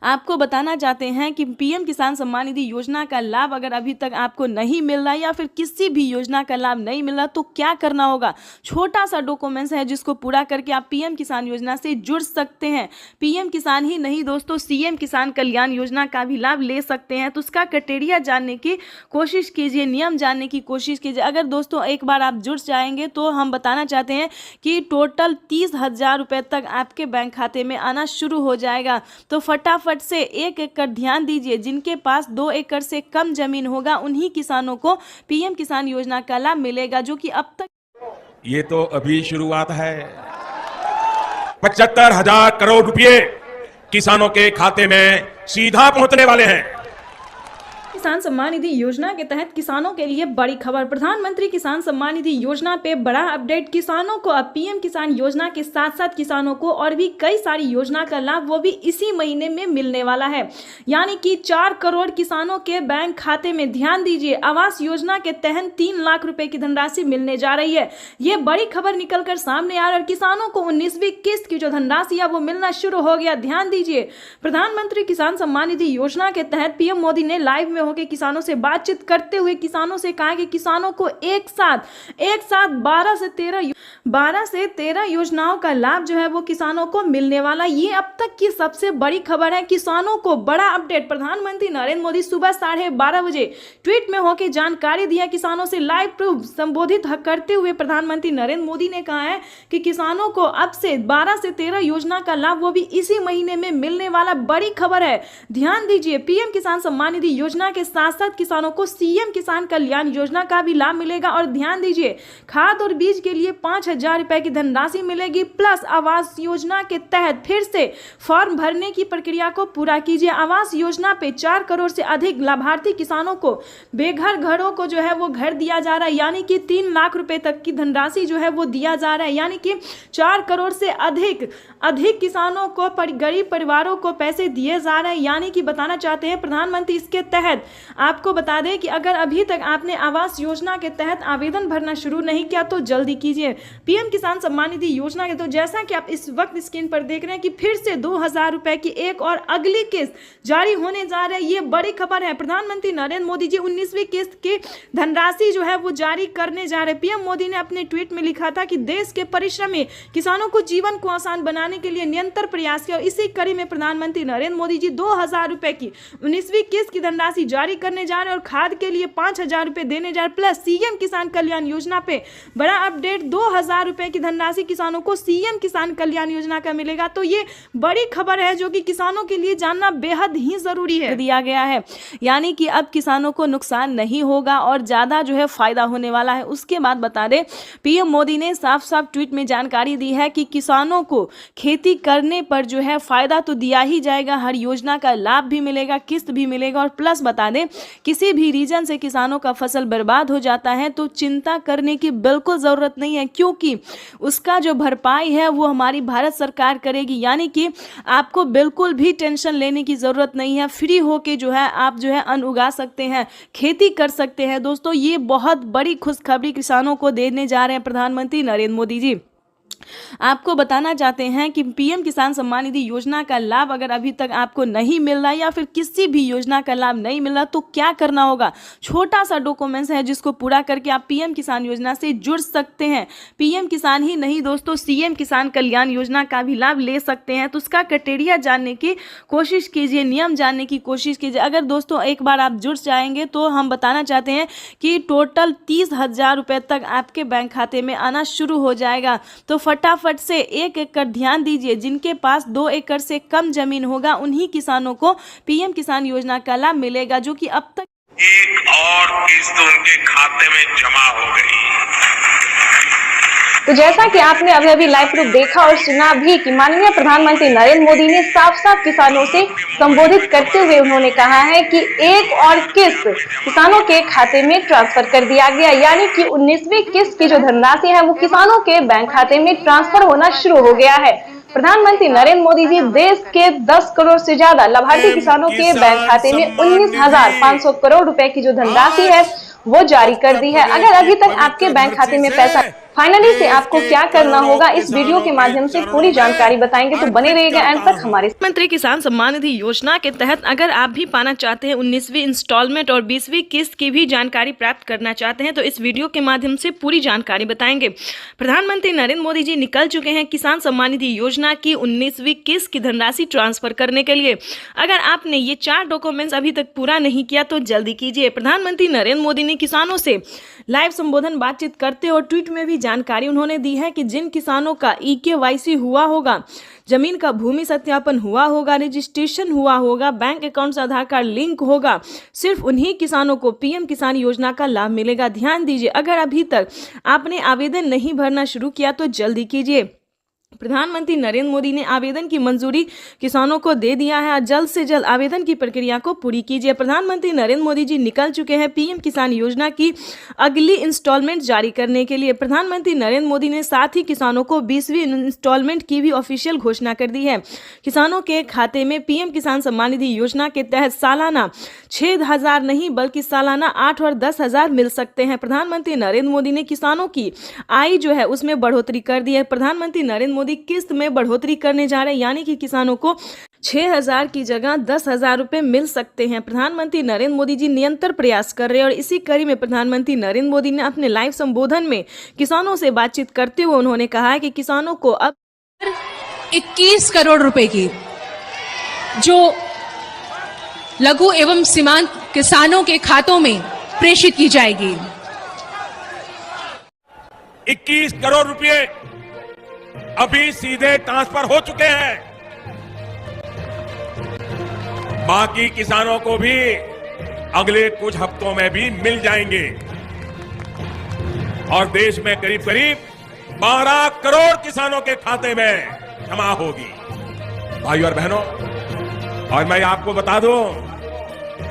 आपको बताना चाहते हैं कि पीएम किसान सम्मान निधि योजना का लाभ अगर अभी तक आपको नहीं मिल रहा या फिर किसी भी योजना का लाभ नहीं मिल रहा तो क्या करना होगा। छोटा सा डॉक्यूमेंट्स है जिसको पूरा करके आप पीएम किसान योजना से जुड़ सकते हैं। पीएम किसान ही नहीं दोस्तों, सीएम किसान कल्याण योजना का भी लाभ ले सकते हैं। तो उसका क्राइटेरिया जानने की कोशिश कीजिए, नियम जानने की कोशिश कीजिए। अगर दोस्तों एक बार आप जुड़ जाएंगे तो हम बताना चाहते हैं कि टोटल 30,000 रुपये तक आपके बैंक खाते में आना शुरू हो जाएगा। तो फटाफट से 1 एकड़ ध्यान दीजिए। जिनके पास 2 एकड़ से कम जमीन होगा उन्हीं किसानों को पीएम किसान योजना का लाभ मिलेगा, जो कि अब तक ये तो अभी शुरुआत है। 75,000 करोड़ रुपए किसानों के खाते में सीधा पहुंचने वाले हैं। किसान सम्मान निधि योजना के तहत किसानों के लिए बड़ी खबर। प्रधानमंत्री किसान सम्मान निधि योजना पे बड़ा अपडेट। किसानों को अब पीएम किसान योजना के साथ साथ किसानों को और भी कई सारी योजना का लाभ वो भी इसी महीने में मिलने वाला है। यानी कि 4 करोड़ किसानों के बैंक खाते में, ध्यान दीजिए, आवास योजना के तहत 3 लाख रुपए की धनराशि मिलने जा रही है। ये बड़ी खबर निकलकर सामने आ रही है और किसानों को 19वीं किस्त की जो धनराशि है वो मिलना शुरू हो गया। ध्यान दीजिए, प्रधानमंत्री किसान सम्मान निधि योजना के तहत पीएम मोदी ने लाइव में के किसानों से बातचीत करते हुए किसानों से कहा कि किसानों को एक साथ 12 से 13 योजनाओं का लाभ जो है वो किसानों को मिलने वाला। ये अब तक की सबसे बड़ी खबर है। किसानों को बड़ा अपडेट। प्रधानमंत्री नरेंद्र मोदी सुबह 12:30 बजे ट्वीट में होकर जानकारी दिया। किसानों से लाइव प्रूफ संबोधित करते हुए प्रधानमंत्री नरेंद्र मोदी ने कहा है कि किसानों को अब से 12 से 13 योजना का लाभ वो भी इसी महीने में मिलने वाला। बड़ी खबर है, ध्यान दीजिए। पीएम किसान सम्मान निधि योजना के साथ साथ किसानों को सीएम किसान कल्याण योजना का भी लाभ मिलेगा। और ध्यान दीजिए, खाद और बीज के लिए 5,000 रुपए की धनराशि मिलेगी। प्लस आवास योजना के तहत फिर से फॉर्म भरने की प्रक्रिया को पूरा कीजिए। आवास योजना पे 4 करोड़ से अधिक लाभार्थी किसानों को बेघर घरों को जो है वो घर दिया जा रहा है। यानी कि 3 लाख रुपए तक की धनराशि जो है वो दिया जा रहा है। यानी कि 4 करोड़ से अधिक किसानों को, गरीब परिवारों को पैसे दिए जा रहे हैं। यानी कि बताना चाहते हैं प्रधानमंत्री इसके तहत आपको बता दें कि अगर अभी तक आपने आवास योजना के तहत आवेदन भरना शुरू नहीं किया तो जल्दी कीजिए। पीएम किसान सम्मान निधि योजना के तो जैसा कि आप इस वक्त स्क्रीन पर देख रहे हैं कि फिर से 2,000 रुपए की एक और अगली किस्त जारी होने जा रही है। ये बड़ी खबर है। प्रधानमंत्री नरेंद्र मोदी जी 19वीं किस्त की धनराशि जो है वो जारी करने जा रहे हैं। पीएम मोदी ने अपने ट्वीट में लिखा था कि देश के परिश्रमी किसानों को जीवन को आसान बनाने के लिए निरंतर प्रयास किया। इसी कड़ी में प्रधानमंत्री नरेंद्र मोदी जी 2,000 रुपए की 19वीं किस्त की धनराशि जारी करने जा रहे हैं और खाद के लिए 5,000 रुपए देने जा रहे। प्लस सीएम किसान कल्याण योजना पे बड़ा अपडेट। 2,000 रुपए की धनराशि किसानों को सीएम किसान कल्याण योजना का मिलेगा। तो ये बड़ी खबर है जो कि किसानों के लिए जानना बेहद ही जरूरी है। दिया गया है, यानी कि अब किसानों को नुकसान नहीं होगा और ज्यादा जो है फायदा होने वाला है। उसके बाद बता दें, पीएम मोदी ने साफ साफ ट्वीट में जानकारी दी है कि किसानों को खेती करने पर जो है फायदा तो दिया ही जाएगा, हर योजना का लाभ भी मिलेगा, किस्त भी मिलेगा। और प्लस बता दें, किसी भी रीजन से किसानों का फसल बर्बाद हो जाता है तो चिंता करने की बिल्कुल ज़रूरत नहीं है, क्योंकि उसका जो भरपाई है वो हमारी भारत सरकार करेगी। यानी कि आपको बिल्कुल भी टेंशन लेने की ज़रूरत नहीं है। फ्री होके जो है आप जो है अन्न उगा सकते हैं, खेती कर सकते हैं। दोस्तों, ये बहुत बड़ी खुशखबरी किसानों को देने जा रहे हैं प्रधानमंत्री नरेंद्र मोदी जी। आपको बताना चाहते हैं कि पीएम किसान सम्मान निधि योजना का लाभ अगर अभी तक आपको नहीं मिल रहा या फिर किसी भी योजना का लाभ नहीं मिल रहा तो क्या करना होगा। छोटा सा डॉक्यूमेंट्स है जिसको पूरा करके आप पीएम किसान योजना से जुड़ सकते हैं। पीएम किसान ही नहीं दोस्तों, सीएम किसान कल्याण योजना का भी लाभ ले सकते हैं। तो उसका क्राइटेरिया जानने की कोशिश कीजिए, नियम जानने की कोशिश कीजिए। अगर दोस्तों एक बार आप जुड़ जाएंगे तो हम बताना चाहते हैं कि टोटल 30,000 रुपये तक आपके बैंक खाते में आना शुरू हो जाएगा। तो फटाफट से 1 एकड़ ध्यान दीजिए। जिनके पास 2 एकड़ से कम जमीन होगा उन्हीं किसानों को पीएम किसान योजना का लाभ मिलेगा, जो कि अब तक एक और किस्त उनके खाते में जमा हो गई। तो जैसा कि आपने अभी लाइव प्रूफ देखा और सुना भी कि माननीय प्रधानमंत्री नरेंद्र मोदी ने साफ साफ किसानों से संबोधित करते हुए उन्होंने कहा है कि एक और किस्त किसानों के खाते में ट्रांसफर कर दिया गया। यानी कि 19वीं किस्त की जो धनराशि है वो किसानों के बैंक खाते में ट्रांसफर होना शुरू हो गया है। प्रधानमंत्री नरेंद्र मोदी जी देश के 10 करोड़ से ज्यादा लाभार्थी किसानों के बैंक खाते में 19,500 करोड़ रुपए की जो धनराशि है वो जारी कर दी है। अगर अभी तक आपके बैंक खाते में पैसा फाइनली से आपको क्या करना होगा इस वीडियो के माध्यम से पूरी जानकारी बताएंगे, तो बने रहिएगा एंड तक हमारे। प्रधानमंत्री किसान सम्मान निधि योजना के तहत अगर आप भी पाना चाहते हैं 19वीं इंस्टॉलमेंट और 20वीं किस्त की भी जानकारी प्राप्त करना चाहते हैं तो इस वीडियो के माध्यम से पूरी जानकारी बताएंगे। प्रधानमंत्री नरेंद्र मोदी जी निकल चुके हैं किसान सम्मान निधि योजना की 19वीं किस्त की धनराशि ट्रांसफर करने के लिए। अगर आपने ये 4 डॉक्यूमेंट्स अभी तक पूरा नहीं किया तो जल्दी कीजिए। प्रधानमंत्री नरेंद्र मोदी ने किसानों से लाइव संबोधन बातचीत करते और ट्वीट में भी जानकारी उन्होंने दी है कि जिन किसानों का EKYC हुआ होगा, जमीन का भूमि सत्यापन हुआ होगा, रजिस्ट्रेशन हुआ होगा, बैंक अकाउंट से आधार कार्ड लिंक होगा, सिर्फ उन्हीं किसानों को PM किसान योजना का लाभ मिलेगा। ध्यान दीजिए, अगर अभी तक आपने आवेदन नहीं भरना शुरू किया तो जल्दी कीजिए। प्रधानमंत्री नरेंद्र मोदी ने आवेदन की मंजूरी किसानों को दे दिया है। जल्द से जल्द आवेदन की प्रक्रिया को पूरी कीजिए। प्रधानमंत्री नरेंद्र मोदी जी निकल चुके हैं PM किसान योजना की अगली इंस्टॉलमेंट जारी करने के लिए। प्रधानमंत्री नरेंद्र मोदी ने साथ ही किसानों को 20वीं इंस्टॉलमेंट की भी ऑफिशियल घोषणा कर दी है। किसानों के खाते में PM किसान सम्मान निधि योजना के तहत सालाना 6,000 नहीं बल्कि सालाना 8 और 10,000 मिल सकते हैं। प्रधानमंत्री नरेंद्र मोदी ने किसानों की आय जो है उसमें बढ़ोतरी कर दी है। प्रधानमंत्री नरेंद्र मोदी किस्त में बढ़ोतरी करने जा रहे हैं, यानी कि किसानों को 6,000 की जगह 10,000 रुपए मिल सकते हैं। प्रधानमंत्री नरेंद्र मोदी जी निरंतर प्रयास कर रहे हैं और इसी कड़ी में प्रधानमंत्री नरेंद्र मोदी ने अपने लाइव संबोधन में किसानों से बातचीत करते हुए उन्होंने कहा है कि किसानों को अब 21 करोड़ रुपए की जो लघु एवं सीमांत किसानों के खातों में प्रेषित की जाएगी। 21 करोड़ रुपए अभी सीधे ट्रांसफर हो चुके हैं। बाकी किसानों को भी अगले कुछ हफ्तों में भी मिल जाएंगे और देश में करीब करीब 12 करोड़ किसानों के खाते में जमा होगी। भाइयों और बहनों, और मैं आपको बता दूं,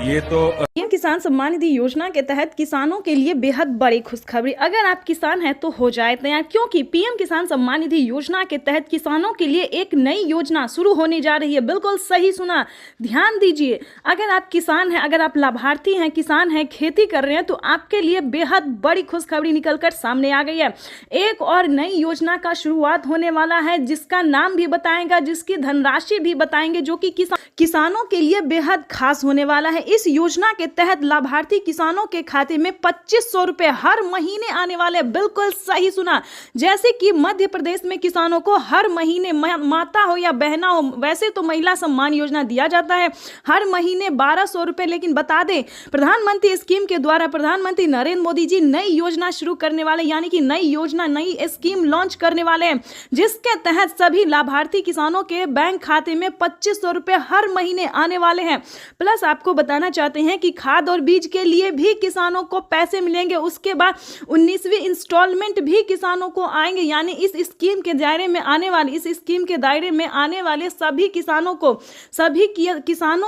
ये तो PM किसान सम्मान निधि योजना के तहत किसानों के लिए बेहद बड़ी खुशखबरी। अगर आप किसान हैं तो हो जाए तैयार, क्योंकि PM किसान सम्मान निधि योजना के तहत किसानों के लिए एक नई योजना शुरू होने जा रही है। बिल्कुल सही सुना, ध्यान दीजिए। अगर आप किसान हैं, अगर आप लाभार्थी हैं, किसान हैं, खेती कर रहे हैं तो आपके लिए बेहद बड़ी खुशखबरी निकलकर सामने आ गई है। एक और नई योजना का शुरुआत होने वाला है जिसका नाम भी बताएंगे, जिसकी धनराशि भी बताएंगे, जो कि किसानों के लिए बेहद खास होने वाला है। इस योजना के तहत लाभार्थी किसानों के खाते में 2500 रुपए हर महीने आने वाले। बिल्कुल सही सुना, जैसे कि मध्य प्रदेश में किसानों को हर महीने, माता हो या बहना हो, वैसे तो महिला सम्मान योजना दिया जाता है हर महीने 1200 रुपए, लेकिन बता दें प्रधानमंत्री स्कीम के द्वारा प्रधानमंत्री नरेंद्र मोदी जी नई योजना शुरू करने वाले, यानी कि नई योजना, नई स्कीम लॉन्च करने वाले हैं, जिसके तहत सभी लाभार्थी किसानों के बैंक खाते में 2500 रुपए हर महीने आने वाले हैं। प्लस आपको बताना चाहते हैं कि खाद और बीज के लिए भी किसानों को पैसे मिलेंगे। उसके बाद 19वीं इंस्टॉलमेंट भी किसानों को आएंगे, यानी इस स्कीम के दायरे में आने वाले, इस स्कीम के दायरे में आने वाले सभी किसानों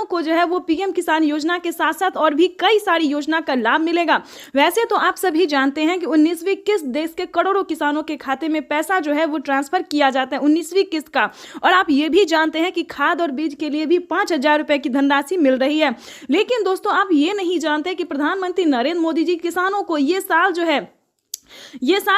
को जो है वो PM किसान योजना के साथ साथ और भी कई सारी योजना का लाभ मिलेगा। वैसे तो आप सभी जानते हैं कि 19वीं किस्त देश के करोड़ों किसानों के खाते में पैसा जो है वो ट्रांसफर किया जाता है 19वीं किस्त का। और आप ये भी जानते हैं कि खाद और बीज के लिए भी 5,000 रुपए की धनराशि मिल रही है। लेकिन दोस्तों, आप ये नहीं जानते कि प्रधानमंत्री नरेंद्र मोदी जी किसानों को ये साल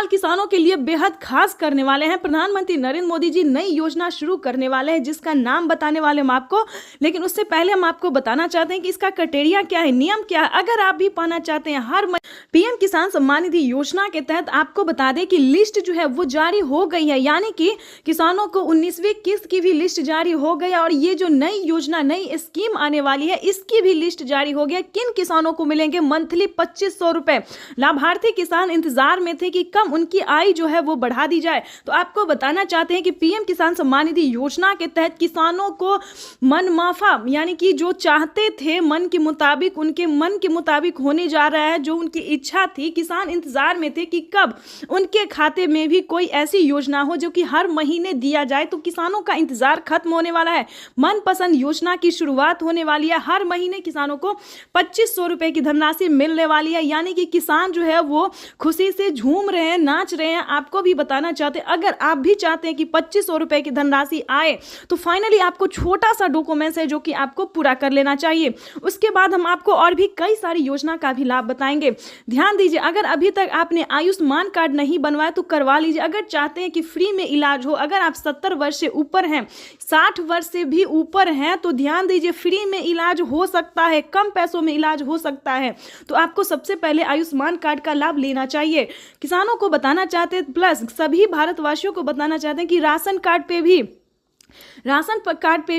किसानों के लिए बेहद खास करने वाले हैं। प्रधानमंत्री नरेंद्र मोदी जी नई योजना शुरू करने वाले हैं जिसका नाम बताने वाले हम आपको, लेकिन उससे पहले हम आपको बताना चाहते हैं कि इसका क्राइटेरिया क्या है, नियम क्या है। अगर आप भी पाना चाहते हैं हर PM किसान सम्मान निधि योजना के तहत, आपको बता दें कि लिस्ट जो है वो जारी हो गई है, यानी कि किसानों को 19वीं किस्त की भी लिस्ट जारी हो गई और ये जो नई योजना, नई स्कीम आने वाली है, इसकी भी लिस्ट जारी हो गई। किन किसानों को मिलेंगे मंथली 2500 रुपए। लाभार्थी किसान इंतजार में थे कि कम उनकी आय जो है वो बढ़ा दी जाए, तो आपको बताना चाहते हैं कि PM किसान सम्मान निधि योजना के तहत किसानों को मन माफा, यानी कि जो चाहते थे मन के मुताबिक, उनके मन के मुताबिक होने जा रहा है। जो उनकी इच्छा थी, किसान इंतजार में थे कि कब उनके खाते में भी कोई ऐसी योजना हो जो कि हर महीने दिया जाए, तो किसानों का इंतजार खत्म होने वाला है। मनपसंद योजना की शुरुआत होने वाली है। हर महीने किसानों को 2500 रुपए की धनराशि मिलने वाली है, यानी कि किसान जो है वो खुशी से झूम रहे हैं, नाच रहे हैं, आपको भी बताना चाहते हैं। अगर आप भी चाहते हैं कि 2500 रुपए की धनराशि आए तो फाइनली आपको छोटा सा डॉक्यूमेंट्स है जो कि आपको पूरा कर लेना चाहिए। उसके बाद हम आपको और भी कई सारी योजना का भी लाभ बताएंगे। ध्यान दीजिए, अगर अभी तक आपने आयुष्मान कार्ड नहीं बनवाया तो करवा लीजिए। अगर चाहते हैं कि फ्री में इलाज हो, अगर आप 70 वर्ष से ऊपर हैं, 60 वर्ष से भी ऊपर हैं, तो ध्यान दीजिए फ्री में इलाज हो सकता है, कम पैसों में इलाज हो सकता है। तो आपको सबसे पहले आयुष्मान कार्ड का लाभ लेना चाहिए। किसानों को बताना चाहते हैं, प्लस सभी भारतवासियों को बताना चाहते हैं कि राशन कार्ड पे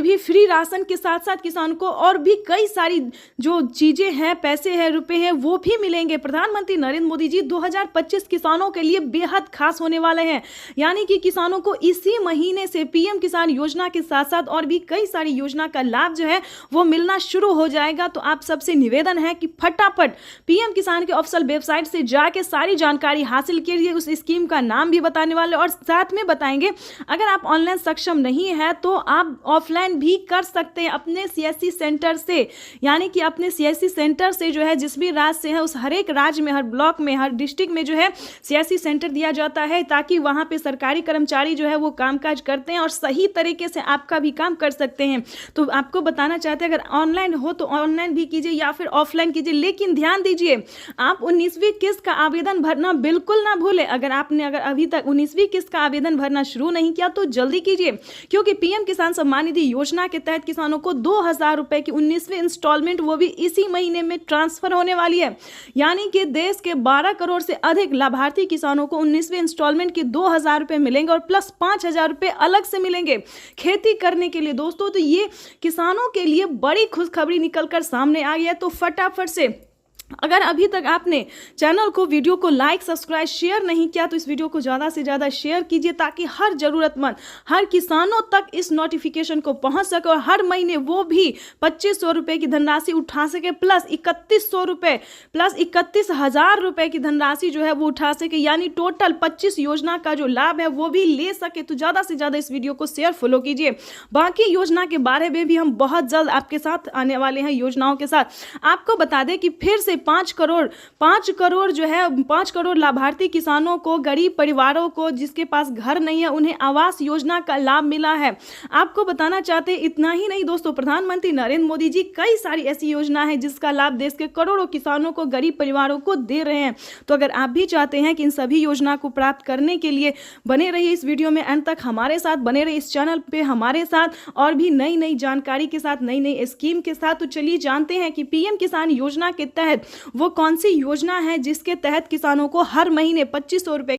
भी फ्री राशन के साथ साथ किसान को और भी कई सारी जो चीजें हैं, पैसे हैं, रुपए हैं, वो भी मिलेंगे। प्रधानमंत्री नरेंद्र मोदी जी 2025 किसानों के लिए बेहद खास होने वाले हैं। यानी कि किसानों को इसी महीने से पीएम किसान योजना के साथ साथ और भी कई सारी योजना का लाभ जो है वो मिलना शुरू हो जाएगा। तो आप सबसे निवेदन है कि फटाफट पीएम किसान के ऑफिशियल वेबसाइट से जाके सारी जानकारी हासिल कीजिए। उस स्कीम का नाम भी बताने वाले और साथ में बताएंगे अगर आप ऑनलाइन सक्षम नहीं है तो आप ऑफलाइन भी कर सकते हैं अपने सीएससी सेंटर से। यानी कि अपने सीएससी सेंटर से जो है जिस भी राज्य से है उस हर एक राज्य में, हर ब्लॉक में, हर डिस्ट्रिक्ट में जो है सीएससी सेंटर दिया जाता है, ताकि वहां पे सरकारी कर्मचारी जो है वो कामकाज करते हैं और सही तरीके से आपका भी काम कर सकते हैं। तो आपको बताना चाहते हैं अगर ऑनलाइन हो तो ऑनलाइन भी कीजिए या फिर ऑफलाइन कीजिए। लेकिन ध्यान दीजिए, आप 19वीं किस्त का आवेदन भरना बिल्कुल ना भूलें। अगर अभी तक 19वीं किस्त का आवेदन भरना शुरू नहीं किया तो जल्दी कीजिए, क्योंकि पीएम किसान सम्मान निधि योजना के तहत किसानों को 2000 रुपए की 19वीं इंस्टॉलमेंट वो भी इसी महीने में ट्रांसफर होने वाली है। यानी कि देश के 12 करोड़ से अधिक लाभार्थी किसानों को 19वीं इंस्टॉलमेंट के 2000 रुपए मिलेंगे और प्लस 5000 रुपए अलग से मिलेंगे खेती करने के लिए। दोस्तों, तो ये किसानों के लिए बड़ी खुशखबरी निकलकर सामने आई है। तो फटाफट से अगर अभी तक आपने चैनल को, वीडियो को लाइक, सब्सक्राइब, शेयर नहीं किया तो इस वीडियो को ज़्यादा से ज़्यादा शेयर कीजिए, ताकि हर ज़रूरतमंद, हर किसानों तक इस नोटिफिकेशन को पहुंच सके और हर महीने वो भी 2500 रुपये की धनराशि उठा सके, प्लस 3100 रुपये, प्लस 31,000 रुपये की धनराशि जो है वो उठा सके। यानी टोटल 25 योजना का जो लाभ है वो भी ले सके। तो ज़्यादा से ज़्यादा इस वीडियो को शेयर, फॉलो कीजिए। बाकी योजना के बारे में भी हम बहुत जल्द आपके साथ आने वाले हैं योजनाओं के साथ। आपको बता दें कि फिर से 5 करोड़ जो है 5 करोड़ लाभार्थी किसानों को, गरीब परिवारों को जिसके पास घर नहीं है, उन्हें आवास योजना का लाभ मिला है। आपको बताना चाहते हैं इतना ही नहीं दोस्तों, प्रधानमंत्री नरेंद्र मोदी जी कई सारी ऐसी योजना है जिसका लाभ देश के करोड़ों किसानों को, गरीब परिवारों को दे रहे हैं। तो अगर आप भी चाहते हैं कि इन सभी योजना को प्राप्त करने के लिए बने रहिए इस वीडियो में अंत तक हमारे साथ, बने रहिए इस चैनल पे हमारे साथ और भी नई नई जानकारी के साथ, नई नई स्कीम के साथ। तो चलिए जानते हैं कि पीएम किसान योजना के तहत वो कौन सी योजना है जिसके तहत किसानों को हर महीने 2500 रुपए